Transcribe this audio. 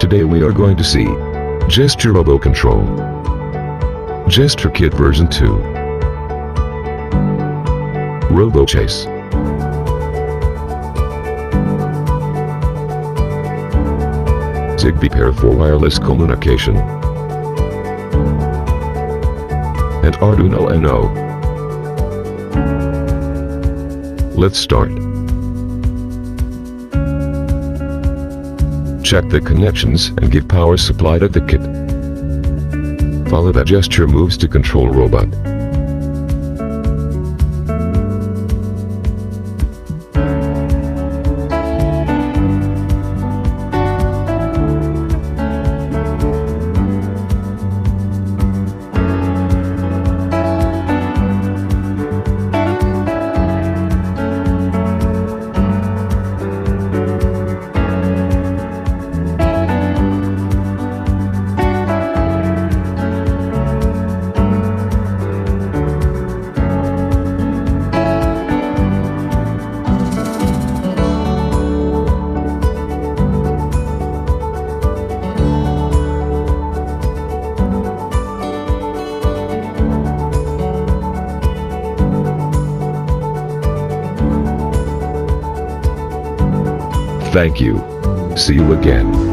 Today we are going to see Gesture Robo Control, Gesture Kit version 2, Robo Chase, Zigbee pair for wireless communication, and Arduino Uno. Let's start. Check the connections and give power supply to the kit. Follow the gesture moves to control robot. Thank you. See you again.